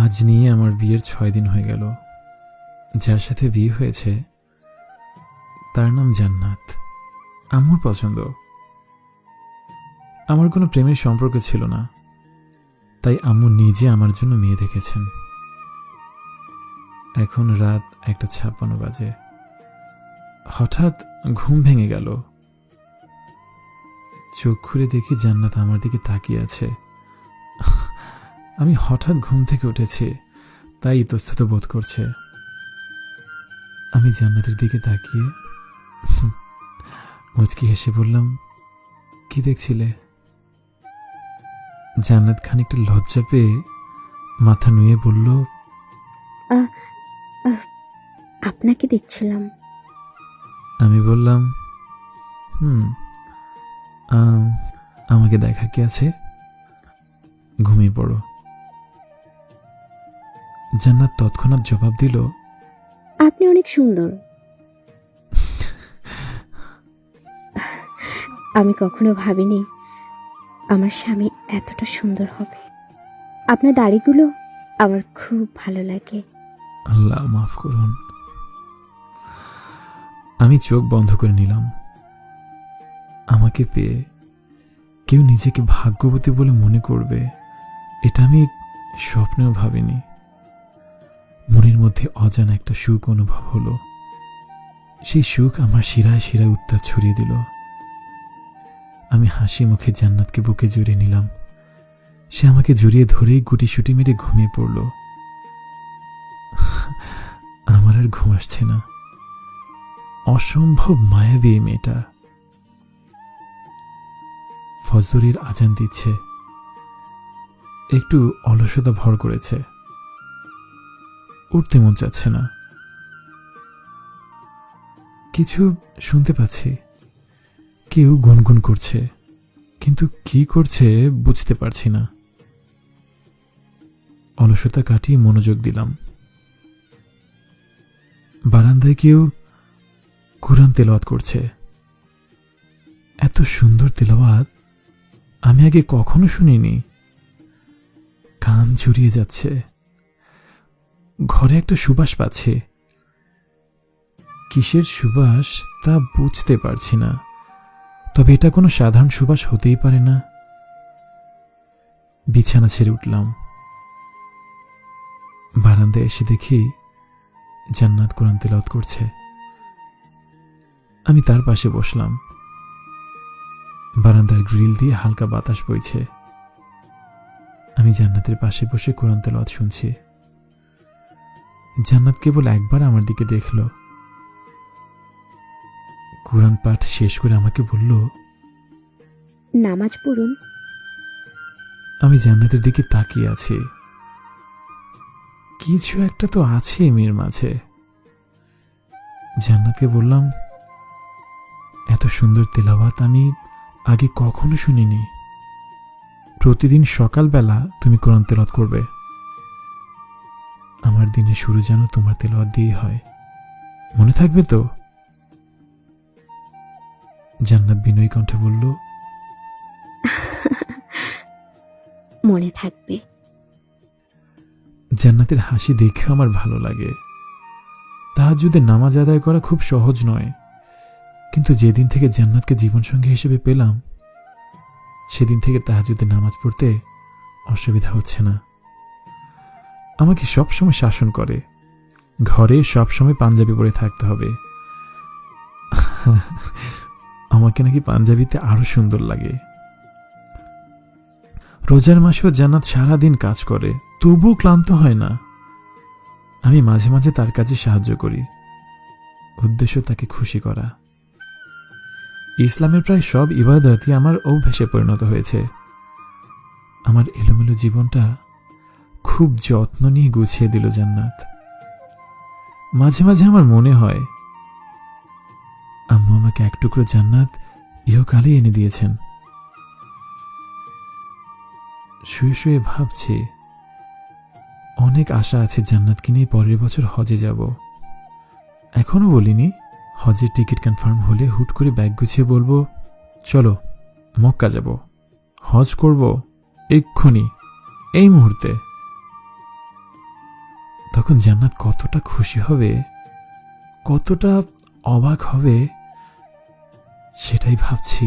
আজ নিয়ে আমার বিয়ের 6 দিন হয়ে গেল। যার সাথে বিয়ে হয়েছে তার নাম জান্নাত। আম্মুর পছন্দ। আমার কোনো প্রেমের সম্পর্ক ছিল না, তাই আম্মু নিজে আমার জন্য মেয়ে দেখেছেন। এখন রাত 1:56 বাজে। হঠাৎ ঘুম ভেঙে গেল। চোখ খুলে দেখি জান্নাত আমার দিকে তাকিয়ে আছে। আমি হঠাৎ ঘুম থেকে উঠেছি, তাই ইতস্তত বোধ করছে। আমি জান্নাতের দিকে তাকিয়ে মুচকি হেসে বললাম, কি দেখছিলে? জান্নাত খানিকটা লজ্জা পেয়ে মাথা নুয়ে বলল, আপনাকে দেখছিলাম। আমি বললাম, আমাকে দেখার কি আছে? ঘুমিয়ে পড়ো। জান্নাত তৎক্ষণাৎ জবাব দিল, আপনি অনেক সুন্দর। আমি কখনো ভাবিনি আমার স্বামী এতটা সুন্দর হবে। আপনার দাড়িগুলো আমার খুব ভালো লাগে। আল্লাহ মাফ করুন। আমি চোখ বন্ধ করে নিলাম। আমাকে পেয়ে কেউ নিজেকে ভাগ্যবতী বলে মনে করবে, এটা আমি স্বপ্নেও ভাবিনি। মনের মধ্যে অজানা একটা সুখ অনুভব হলো। সেই সুখ আমার শিরায় শিরায় উত্তাপ ছড়িয়ে দিল। আমি হাসি মুখে জান্নাতকে বুকে জড়িয়ে নিলাম। সে আমাকে জড়িয়ে ধরেই গুটিসুটি মেরে ঘুমিয়ে পড়ল। আমার আর ঘুম আসছে না। অসম্ভব মায়াবী এই মেয়েটা। ফজরের আজান দিচ্ছে। একটু অলসতা ভর করেছে। উঠতে মন চাচ্ছে না। কিছু শুনতে পাচ্ছি। কেউ গুনগুন করছে, কিন্তু কি করছে বুঝতে পারছি না। অলসতা কাটিয়ে মনোযোগ দিলাম। বারান্দায় কেউ কুরআন তেলাওয়াত করছে। এত সুন্দর তেলাওয়াত আমি আগে কখনো শুনিনি। কান জুড়িয়ে যাচ্ছে। ঘরে একটা সুবাস পাচ্ছে। কিসের সুবাস তা বুঝতে পারছি না, তবে এটা কোনো সাধারণ সুবাস হতেই পারে না। বিছানা ছেড়ে উঠলাম। বারান্দায় এসে দেখি জান্নাত কোরআন তেলাওয়াত করছে। আমি তার পাশে বসলাম। বারান্দার গ্রিল দিয়ে হালকা বাতাস বইছে। আমি জান্নাতের পাশে বসে কোরআন তেলাওয়াত শুনছি। জান্নাত কেবল একবার আমার দিকে দেখল। কোরআন পাঠ শেষ করে আমাকে বলল, নামাজ পড়ুন। আমি জান্নাতের দিকে তাকিয়ে আছি। কিছু একটা তো আছে মেয়ের মাঝে। জান্নাতকে বললাম, এত সুন্দর তেলাওয়াত আমি আগে কখনো শুনিনি। প্রতিদিন সকালবেলা তুমি কোরআন তেলাওয়াত করবে। আমার দিনের শুরু যেন তোমার তেলাওয়াত দিয়েই হয়। মনে থাকবে তো? জান্নাত বিনয়ী কণ্ঠে বলল, মনে থাকবে। জান্নাতের হাসি দেখে আমার ভালো লাগে। তাহাজ্জুদে নামাজ আদায় করা খুব সহজ নয়, কিন্তু যেদিন থেকে জান্নাতকে জীবনসঙ্গী হিসেবে পেলাম, সেদিন থেকে তাহাজ্জুদে নামাজ পড়তে অসুবিধা হচ্ছে না। আমাকে সবসময় শাসন করে, ঘরে সবসময় পাঞ্জাবি পরে থাকতে হবে। আমাকে নাকি পাঞ্জাবিতে আরো সুন্দর লাগে। রোজার মাসেও জান্নাত সারাদিন কাজ করে, তবুও ক্লান্ত হয় না। আমি মাঝে মাঝে তার কাজে সাহায্য করি। উদ্দেশ্য তাকে খুশি করা। ইসলামের প্রায় সব ইবাদতই আমার অভ্যাসে পরিণত হয়েছে। আমার এলোমেলো জীবনটা খুব যত্ন নিয়ে গুছিয়ে দিল জান্নাত। মাঝে মাঝে আমার মনে হয় আম্মু আমাকে এক টুকরো জান্নাত ইহকালে এনে দিয়েছেন। শুয়ে শুয়ে ভাবছি, অনেক আশা আছে জান্নাতকে নিয়ে পরের বছর হজে যাব। এখনো বলিনি, হজের টিকিট কনফার্ম হলে হুট করে ব্যাগ গুছিয়ে বলবো, চলো মক্কা যাব, হজ করব এক্ষুনি, এই মুহূর্তে। তখন জান্নাত কতটা খুশি হবে, কতটা অবাক হবে, সেটাই ভাবছি।